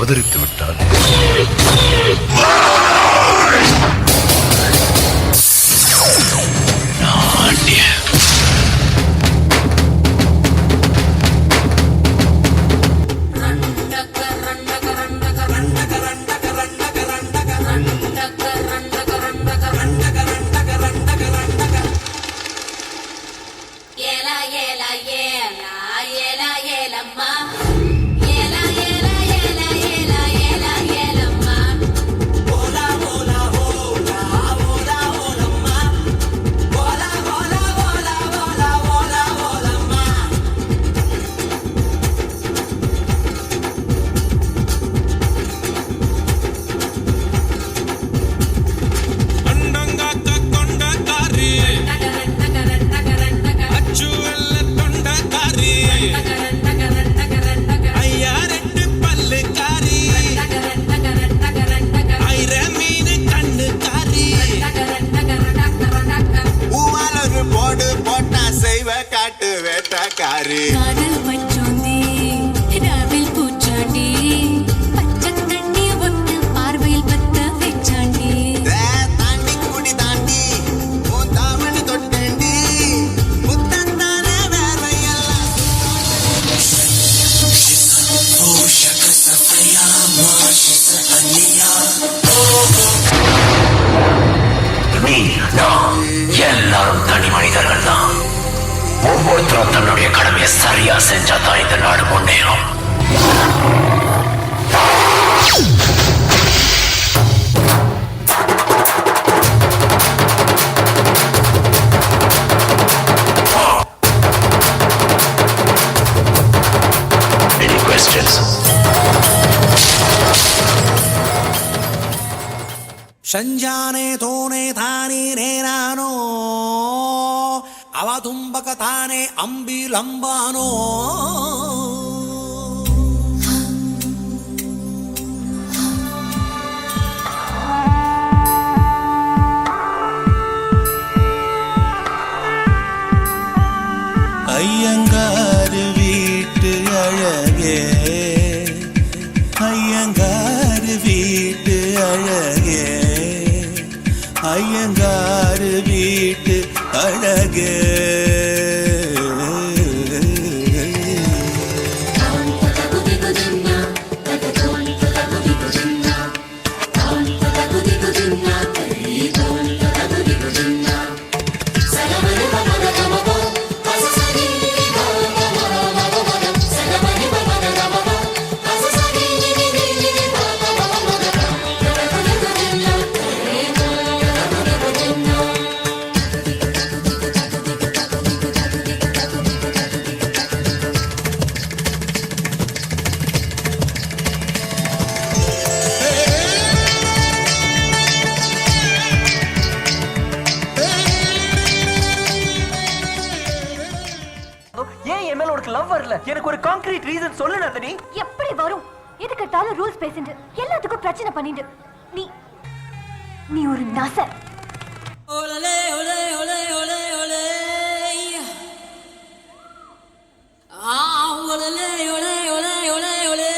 அவதரித்து விட்டாள். எல்லாரும் தனி மனிதர்கள் தான். ஒவ்வொருத்தரும் தன்னுடைய கடமையை சரியா செஞ்சாதான் இந்த நாடு முன்னேறும். Any questions? ಸಂಜಾನೆ ತೋನೆ ತಾನೇ ನೇನಾನೋ ಅವತುಂಬಕ ತಾನೆ ಅಂಬಿಲಂಬಾನೋ ஐயங்காரு வீட்டு அழகே ஐயங்காரு வீட்டு அழகே ஐயங்காரு வீட்டு அழகே எனக்கு ஒரு கான்கிரீட் ரீசன் சொல்லு நந்தினி. எப்படி வரும்? எதுக்கட்டாலும் ரூல்ஸ் பேசிட்டு எல்லாத்துக்கும் பிரச்சனை பண்ணிட்டு நீ ஒரு நாசர். ஓலலே ஓலே ஓலே ஓலே ஓலே ஆ ஓலலே ஓலே ஓலே ஓலே ஓலே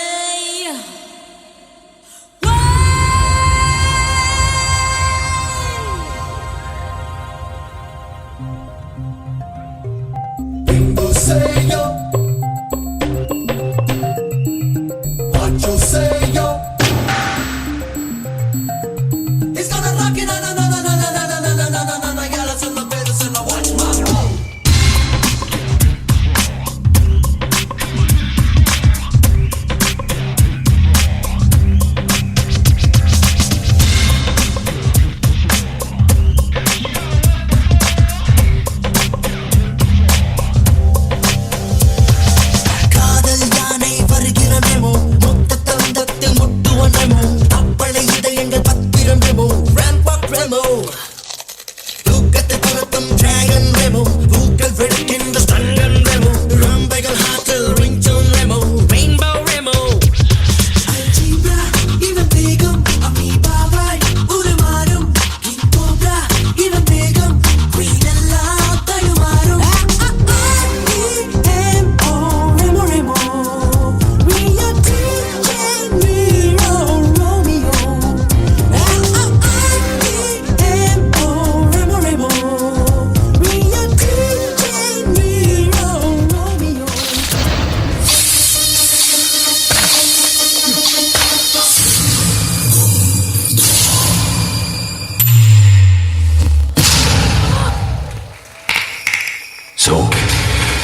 சோ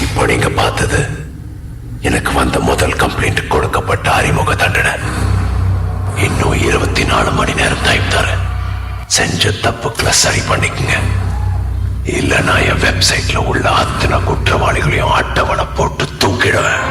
இப்போ நீங்க பார்த்தது எனக்கு வந்த முதல் கம்ப்ளைண்ட் கொடுக்கப்பட்ட அறிமுக தண்டனை. இன்னும் 24 மணி நேரம் டைம் தரேன். செஞ்ச தப்புக்களை சரி பண்ணிக்கங்க. இல்ல நான் என் வெப்சைட்ல உள்ள அத்தனை குற்றவாளிகளையும் அட்டவணை போட்டு தூக்கிடுவேன்.